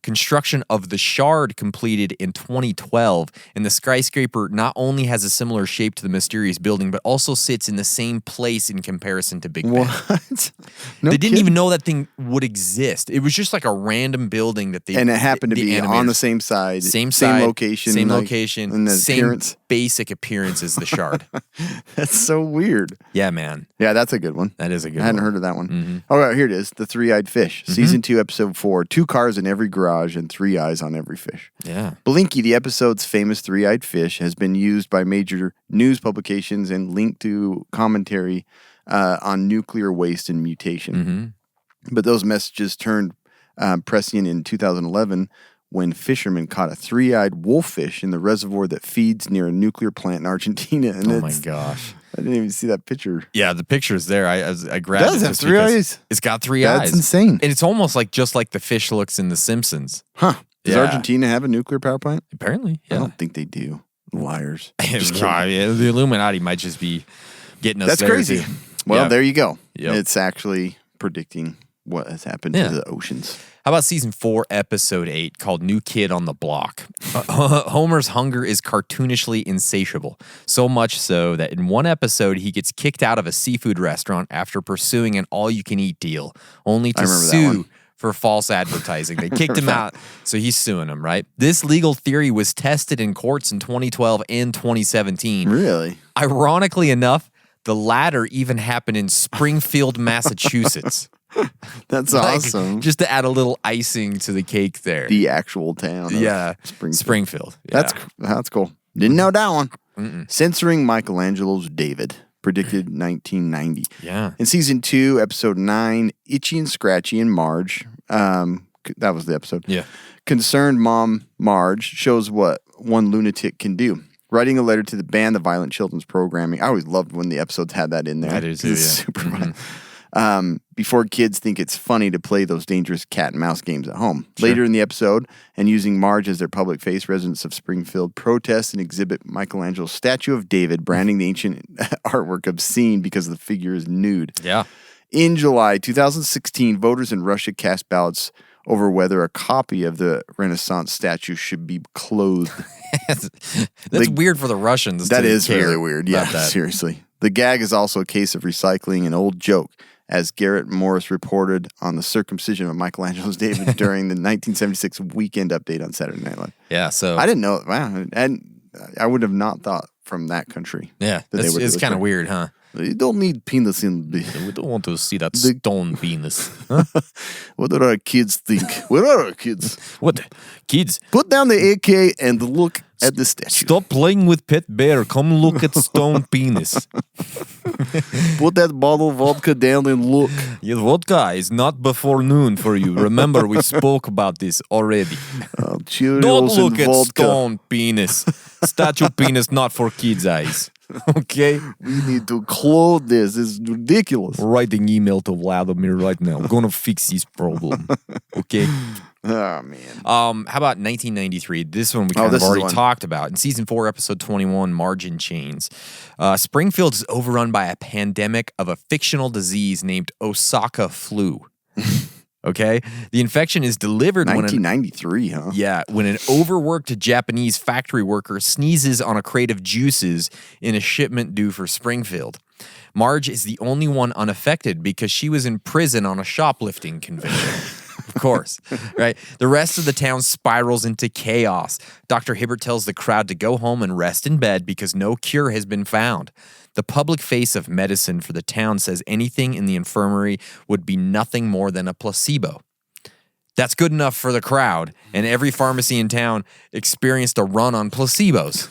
Construction of the Shard completed in 2012, and the skyscraper not only has a similar shape to the mysterious building, but also sits in the same place in comparison to Big Ben. What? No They didn't kidding. even know that thing would exist. It was just like a random building that they And it happened to the be on animators- the same side, same side, location, same like, location, and the same appearance. basic appearance as the Shard. That's so weird. Yeah, man, Yeah, that's a good one. that is a good I hadn't one. heard of that one. All right, here it is. The Three-Eyed Fish. Season 2, Episode 4. 2 cars in every garage and 3 eyes on every fish. Yeah. Blinky, the episode's famous three-eyed fish, has been used by major news publications and linked to commentary on nuclear waste and mutation. But those messages turned prescient in 2011 when fishermen caught a three-eyed wolffish in the reservoir that feeds near a nuclear plant in Argentina. And Oh my gosh. I didn't even see that picture. Yeah, the picture's there. I grabbed Does it. have just 3 because eyes? It's got 3 That's eyes. insane. And it's almost like just like the fish looks in The Simpsons. Huh. Does Yeah. Argentina have a nuclear power plant? Apparently, I yeah. don't think they do. Liars. The Illuminati might just be getting us That's there, crazy. too. Well, Yeah. there you go. Yep. It's actually predicting what has happened Yeah. to the oceans. How about season 4, episode 8, called New Kid on the Block? Homer's hunger is cartoonishly insatiable, so much so that in one episode he gets kicked out of a seafood restaurant after pursuing an all-you-can-eat deal, only to remember that sue one. for false advertising. They kicked him out, so he's suing them, right? This legal theory was tested in courts in 2012 and 2017. Really? Ironically enough, the latter even happened in Springfield, Massachusetts. That's Like, awesome. Just to add a little icing to the cake there. The actual town. of Yeah, Springfield. Yeah. That's cool. Didn't know that one. Censoring Michelangelo's David. Predicted 1990. Yeah. In season 2, episode 9, Itchy and Scratchy and Marge. That was the episode. Yeah. Concerned mom Marge shows what one lunatic can do. Writing a letter to ban the violent children's programming. I always loved when the episodes had that in there. I do too, It's yeah. super fun. Before kids think it's funny to play those dangerous cat and mouse games at home. Later in the episode, and using Marge as their public face, residents of Springfield protest and exhibit Michelangelo's statue of David, branding the ancient artwork obscene because the figure is nude. Yeah. In July 2016, voters in Russia cast ballots over whether a copy of the Renaissance statue should be clothed. That's weird for the Russians. That to is care really weird. Yeah, about that. seriously. The gag is also a case of recycling an old joke, as Garrett Morris reported on the circumcision of Michelangelo's David during the 1976 Weekend Update on Saturday Night Live. Yeah. So I didn't know. Wow, and I would have not thought from that country. yeah, that they would do it's it kind of there. weird, huh? You don't need penis in the. We don't want to see that stone penis. Huh? What do our kids think? Where are our kids? What, kids? Put down the AK and look at the statue. Stop playing with pet bear. Come look at stone penis. Put that bottle of vodka down and look. Your vodka is not before noon for you. Remember, we spoke about this already. Cheerios Don't look and at vodka. stone penis. Statue penis not for kids' eyes. Okay? We need to clothe this. It's ridiculous. Writing email to Vladimir right now. We're gonna fix this problem. Okay? Oh, man. How about 1993? This one we kind this of is already the one. talked about. In season 4, episode 21, Margin Chains. Springfield is overrun by a pandemic of a fictional disease named Osaka flu. Okay? The infection is delivered when 1993, huh? when an overworked Japanese factory worker sneezes on a crate of juices in a shipment due for Springfield. Marge is the only one unaffected because she was in prison on a shoplifting conviction. Of course, right? The rest of the town spirals into chaos. Dr. Hibbert tells the crowd to go home and rest in bed because no cure has been found. The public face of medicine for the town says anything in the infirmary would be nothing more than a placebo. That's good enough for the crowd, and every pharmacy in town experienced a run on placebos.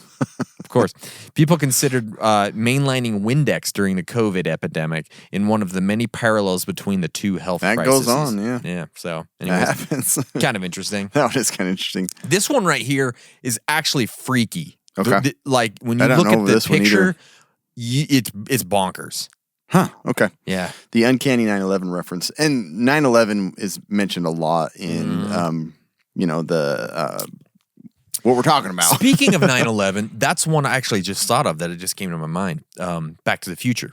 Of course, people considered mainlining Windex during the COVID epidemic in one of the many parallels between the two health That crises. goes on, yeah. Yeah, so That anyways, happens. kind of interesting. That one is kind of interesting. This one right here is actually freaky. Okay. Like when you I don't look know at the this one either. picture, it's bonkers. Huh, okay. Yeah. The uncanny 9/11 reference. And 9/11 is mentioned a lot in, what we're talking about. Speaking of 9/11, that's one I actually just thought of that it just came to my mind. Back to the Future.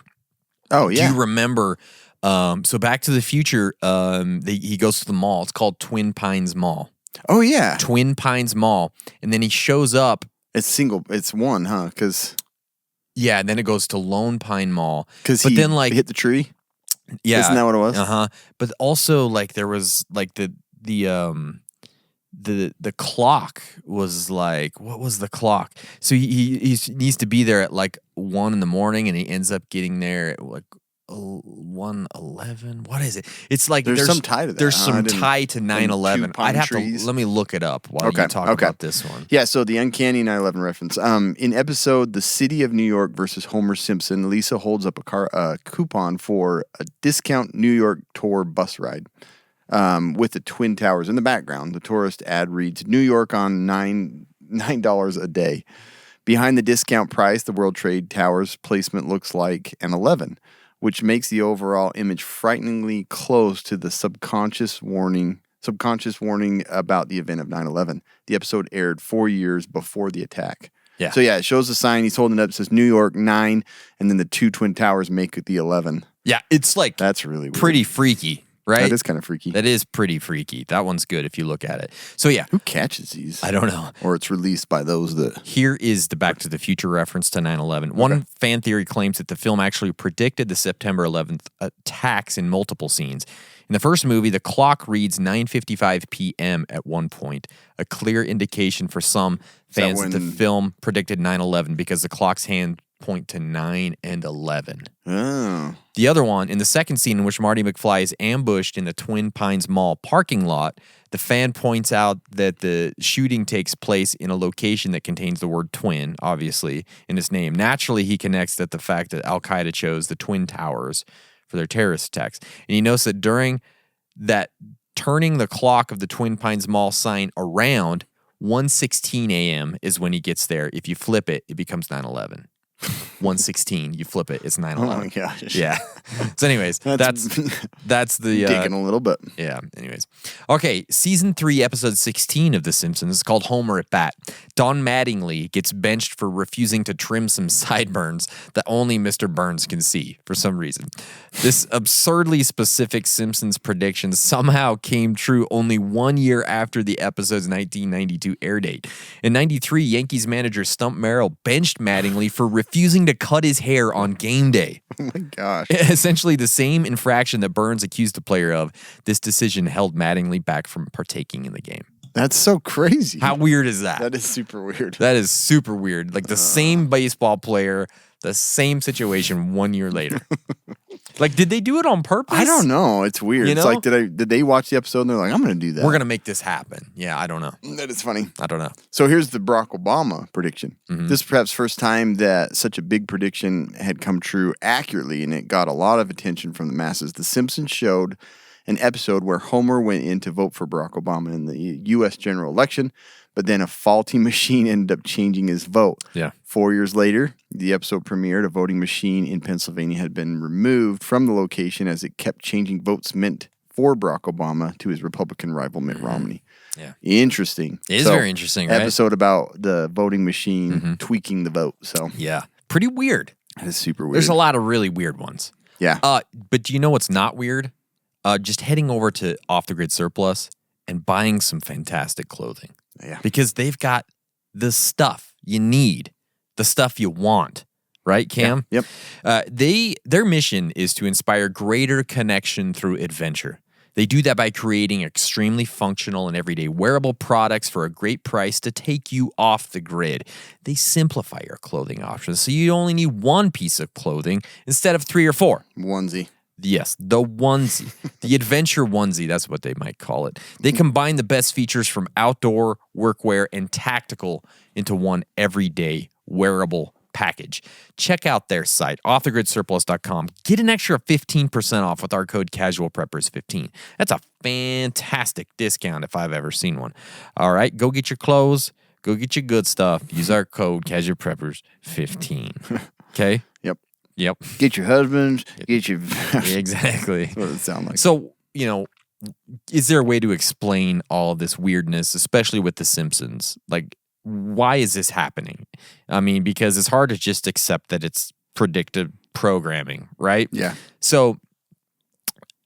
Oh, Do yeah. you remember So Back to the Future, he goes to the mall. It's called Twin Pines Mall. Oh yeah, Twin Pines Mall, and then he shows up. It's one, huh? Because and then it goes to Lone Pine Mall. but then hit the tree. Yeah, isn't that what it was? But also like there was like the clock was like, what was the clock? So he needs to be there at like 1 a.m, and he ends up getting there at like 1:11. What is it? It's like there's some tie to that. There's some tie to 9/11. I'd have trees. to let me look it up while you talk about this one. Yeah, so the uncanny 9/11 reference. In episode "The City of New York versus Homer Simpson," Lisa holds up a coupon for a discount New York tour bus ride. With the Twin Towers in the background. The tourist ad reads, "New York on $9 a day." Behind the discount price, the World Trade Towers placement looks like an 11, which makes the overall image frighteningly close to the subconscious warning about the event of 9/11. The episode aired 4 years before the attack. Yeah. So yeah, it shows the sign. He's holding it up. It says New York 9, and then the two Twin Towers make it the 11. Yeah, it's like that's really weird. Pretty freaky. Right? That is kind of freaky. That is pretty freaky. That one's good if you look at it. So yeah. Who catches these? I don't know. Or it's released by those that... Here is the Back to the Future reference to 9/11. One fan theory claims that the film actually predicted the September 11th attacks in multiple scenes. In the first movie, the clock reads 9:55 p.m. at one point, a clear indication for some fans that the film predicted 9/11 because the clock's hand point to 9 and 11. Oh. The other one, in the second scene in which Marty McFly is ambushed in the Twin Pines Mall parking lot, the fan points out that the shooting takes place in a location that contains the word twin, obviously, in its name. Naturally, he connects that the fact that Al-Qaeda chose the Twin Towers for their terrorist attacks. And he notes that during that turning the clock of the Twin Pines Mall sign around, 1:16 a.m. is when he gets there. If you flip it, it becomes 9/11. 1:16, you flip it, it's 9/11. Oh my gosh. Yeah. So anyways, that's the digging a little bit. Yeah, anyways. Okay, season 3, episode 16 of The Simpsons is called Homer at Bat. Don Mattingly gets benched for refusing to trim some sideburns that only Mr. Burns can see for some reason. This absurdly specific Simpsons prediction somehow came true only 1 year after the episode's 1992 air date. In 93, Yankees manager Stump Merrill benched Mattingly for refusing to cut his hair on game day. Oh my gosh. Essentially the same infraction that Burns accused the player of. This decision held Mattingly back from partaking in the game. That's so crazy. How weird is that? That is super weird. That is super weird. Like the same baseball player, the same situation 1 year later. Like, did they do it on purpose? I don't know. It's weird. You It's know? like, did they watch the episode and they're like, I'm going to do that. We're going to make this happen. Yeah, I don't know. That is funny. I don't know. So here's the Barack Obama prediction. Mm-hmm. This is perhaps first time that such a big prediction had come true accurately, and it got a lot of attention from the masses. The Simpsons showed an episode where Homer went in to vote for Barack Obama in the U.S. general election, but then a faulty machine ended up changing his vote. Yeah. 4 years later, the episode premiered. A voting machine in Pennsylvania had been removed from the location as it kept changing votes meant for Barack Obama to his Republican rival Mitt Romney. Yeah. Interesting. It is very interesting, right? Episode about the voting machine tweaking the vote. So Yeah. Pretty weird. that is super weird. There's a lot of really weird ones. Yeah. But do you know what's not weird? Just heading over to Off the Grid Surplus and buying some fantastic clothing. Yeah. Because they've got the stuff you need, the stuff you want, right, Cam? Yep. Their mission is to inspire greater connection through adventure. They do that by creating extremely functional and everyday wearable products for a great price to take you off the grid. They simplify your clothing options so you only need one piece of clothing instead of 3 or 4. Onesie. Yes, the onesie, the adventure onesie, that's what they might call it. They combine the best features from outdoor, workwear, and tactical into one everyday wearable package. Check out their site, offthegridsurplus.com. Get an extra 15% off with our code CASUALPREPPERS15. That's a fantastic discount if I've ever seen one. All right, go get your clothes, go get your good stuff. Use our code CASUALPREPPERS15. Okay? Yep. Get your husbands. Get your... Exactly. That's what it sounds like. So, is there a way to explain all of this weirdness, especially with The Simpsons? Like, why is this happening? I mean, because it's hard to just accept that it's predictive programming, right? Yeah. So,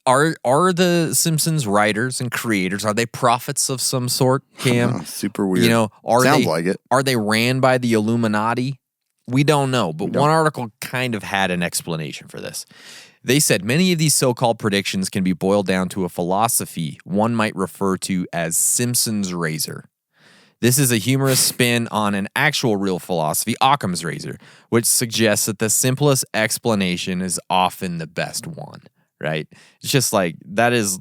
Are the Simpsons writers and creators, are they prophets of some sort, Cam? Super weird. You know, Sounds like it. Are they ran by the Illuminati? We don't know, but one article kind of had an explanation for this. They said many of these so-called predictions can be boiled down to a philosophy one might refer to as Simpson's razor. This is a humorous spin on an actual real philosophy, Occam's razor, which suggests that the simplest explanation is often the best one, right? It's just like, that is,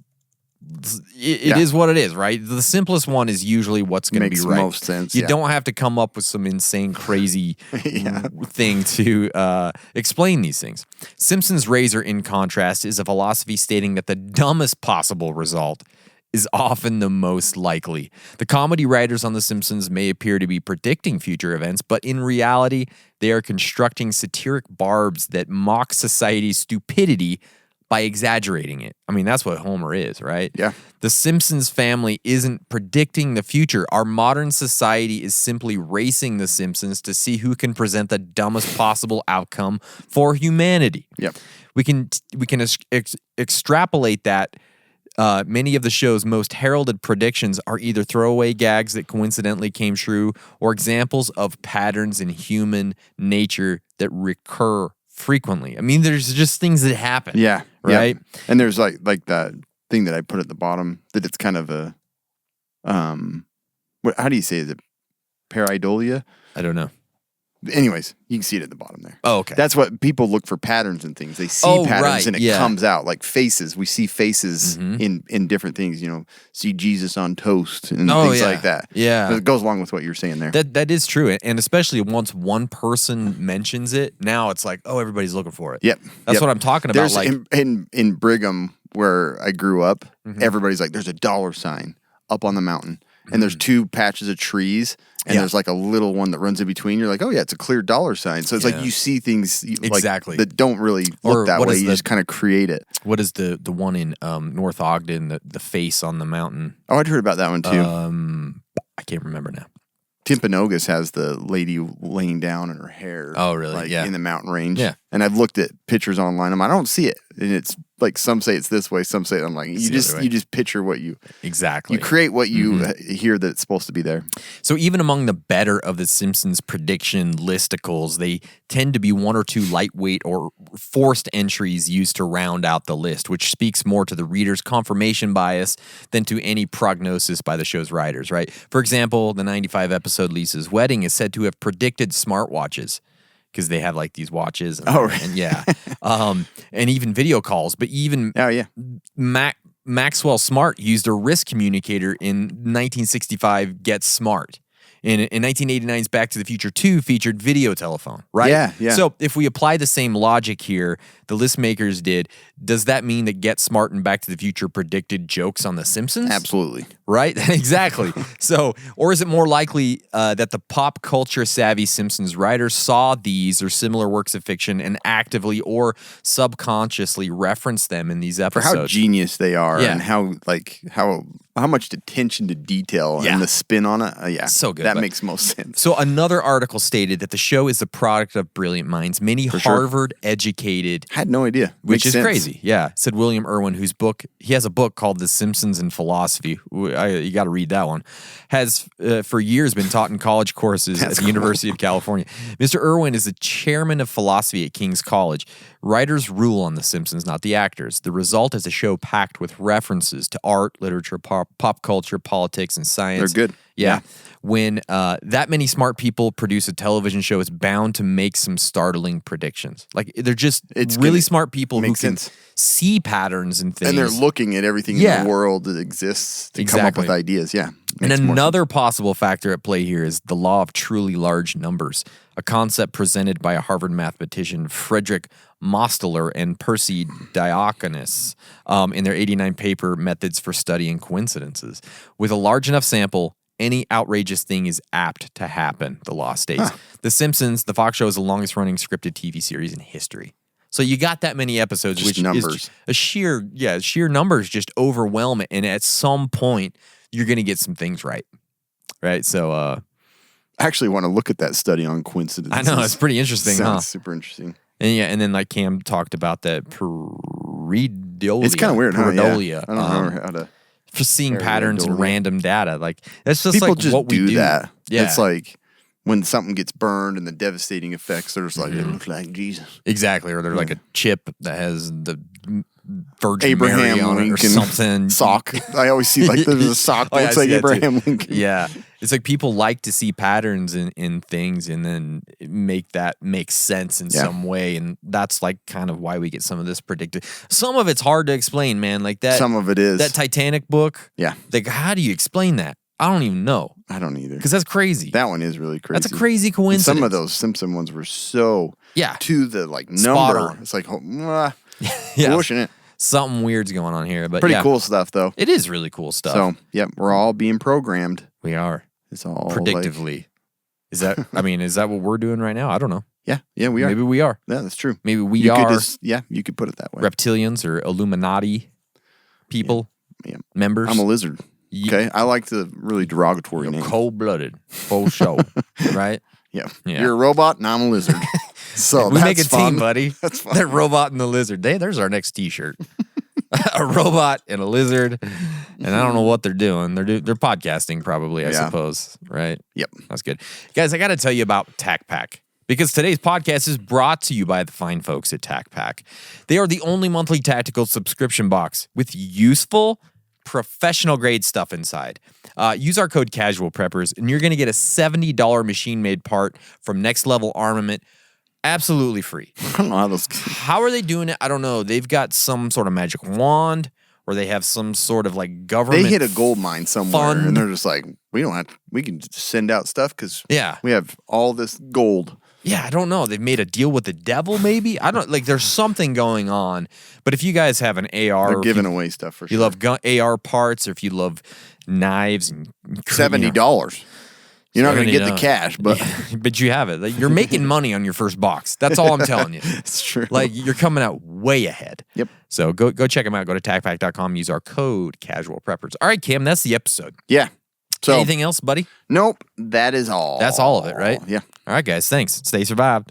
it is what it is, right? The simplest one is usually what's going to be right. Makes most sense. You don't have to come up with some insane, crazy thing to explain these things. Simpson's razor, in contrast, is a philosophy stating that the dumbest possible result is often the most likely. The comedy writers on The Simpsons may appear to be predicting future events, but in reality, they are constructing satiric barbs that mock society's stupidity by exaggerating it. I mean, that's what Homer is, right? Yeah. The Simpsons family isn't predicting the future. Our modern society is simply racing the Simpsons to see who can present the dumbest possible outcome for humanity. Yep. We can extrapolate that. Many of the show's most heralded predictions are either throwaway gags that coincidentally came true or examples of patterns in human nature that recur frequently. I mean, there's just things that happen. Yeah. Right? Yeah. And there's like that thing that I put at the bottom that it's kind of a, how do you say it? Is it pareidolia? I don't know. Anyways, you can see it at the bottom there. Oh, okay. That's what people look for, patterns and things. They see patterns and it comes out like faces. We see faces in different things, see Jesus on toast and things like that. Yeah. It goes along with what you're saying there. That is true. And especially once one person mentions it, now it's like, oh, everybody's looking for it. Yep. That's what I'm talking about. There's like in Brigham, where I grew up, everybody's like, there's a dollar sign up on the mountain. And there's two patches of trees, and there's like a little one that runs in between. You're like, oh yeah, it's a clear dollar sign. So it's like you see things like, that don't really look that way. You just kind of create it. What is the one in North Ogden, the face on the mountain? Oh, I'd heard about that one too. I can't remember now. Timpanogos has the lady laying down in her hair. Oh, really? Like Yeah. in the mountain range. Yeah. And I've looked at pictures online. I don't see it. And it's like, some say it's this way, some say I'm like, you just picture what you exactly. You create what you hear that's supposed to be there. So even among the better of the Simpsons prediction listicles, they tend to be one or two lightweight or forced entries used to round out the list, which speaks more to the reader's confirmation bias than to any prognosis by the show's writers, right? For example, the 95 episode Lisa's Wedding is said to have predicted smartwatches, because they have like these watches and, and even video calls. But even Maxwell Smart used a risk communicator in 1965 Get Smart. In 1989's Back to the Future 2 featured video telephone, right? Yeah. So if we apply the same logic here, the list makers did, does that mean that Get Smart and Back to the Future predicted jokes on The Simpsons? Absolutely. Right? Exactly. So, or is it more likely that the pop culture savvy Simpsons writers saw these or similar works of fiction and actively or subconsciously referenced them in these episodes? For how genius they are and how much attention to detail and the spin on it. So good. That makes most sense. So another article stated that the show is the product of brilliant minds, many Harvard-educated. Had no idea. Which is crazy. Yeah. Said William Irwin, he has a book called The Simpsons and Philosophy. You got to read that one. Has for years been taught in college courses at the University of California. Mr. Irwin is the chairman of philosophy at King's College. Writers rule on The Simpsons, not the actors. The result is a show packed with references to art, literature, pop culture, politics, and science. They're good. Yeah. When that many smart people produce a television show, it's bound to make some startling predictions. Like, they're just really smart people who can see patterns and things. And they're looking at everything in the world that exists to come up with ideas. Yeah. And another possible factor at play here is the law of truly large numbers, a concept presented by a Harvard mathematician, Frederick Mosteller and Percy Diaconis, in their 89 paper Methods for Studying Coincidences. With a large enough sample, any outrageous thing is apt to happen, the law states. The Simpsons, the Fox show, is the longest running scripted TV series in history. So you got that many episodes, just which numbers. is sheer numbers just overwhelm it. And at some point, you're going to get some things right. Right? So I actually want to look at that study on coincidences. I know, it's pretty interesting. Sounds super interesting. And then like Cam talked about that Pareidolia. It's kind of weird, huh? Yeah. Pareidolia. I don't remember how to. For seeing patterns in Pareidolia. random data. Like, that's just People like just what we do. that. Yeah. It's like when something gets burned and the devastating effects, they're just like, it looks like Jesus. Exactly. Or they're like a chip that has the Virgin Abraham Mary on it or Lincoln something. sock. I always see like there's a sock that Oh, yeah, looks I like see that too. Abraham Lincoln. Yeah. It's like people like to see patterns in things and then make that make sense in some way. And that's like kind of why we get some of this predictive. Some of it's hard to explain, man. Like that. Some of it is. That Titanic book. Yeah. Like, how do you explain that? I don't even know. I don't either. Because that's crazy. That one is really crazy. That's a crazy And coincidence. some of those Simpson ones were so to the like Spot number. on. It's like Yeah. pushing it. Something weird's going on here, but Pretty cool stuff though. It is really cool stuff. So we're all being programmed. We are. It's all Predictively. like- Is that, I mean, is that what we're doing right now? I don't know. yeah, we are. Maybe we are. Yeah, that's true. Maybe we You are could just, you could put it that way. reptilians or Illuminati people, Yeah. members. I'm a lizard. Okay, I like the really derogatory name. Cold-blooded, full show, right? Yeah. Yeah. You're a robot and I'm a lizard. So We that's make a fun. team, buddy. That's fun. That robot and the lizard. There's our next T-shirt. A robot and a lizard, and I don't know what they're doing. They're podcasting probably, I suppose, right? Yep. That's good. Guys, I got to tell you about TacPack because today's podcast is brought to you by the fine folks at TacPack. They are the only monthly tactical subscription box with useful, professional-grade stuff inside. Use our code CASUALPREPPERS, and you're going to get a $70 machine-made part from Next Level Armament absolutely free. I don't know how those. How are they doing it? I don't know. They've got some sort of magic wand, or they have some sort of like government. They hit a gold mine somewhere, fund. and they're just like, we don't have. We can just send out stuff because Yeah. we have all this gold. Yeah, I don't know. They've made a deal with the devil, maybe. I don't like. There's something going on. But if you guys have an AR, They're or giving if away stuff for you sure. love AR parts, or if you love knives and $70. You're not going to get the $70. cash, but but you have it. Like, you're making money on your first box. That's all I'm telling you. it's true. Like you're coming out way ahead. Yep. So go check them out. Go to tacpack.com. Use our code CASUALPREPPERS. All right, Cam, that's the episode. yeah. So Anything else, buddy? nope. That is all. That's all of it, right? Yeah. All right, guys. Thanks. Stay survived.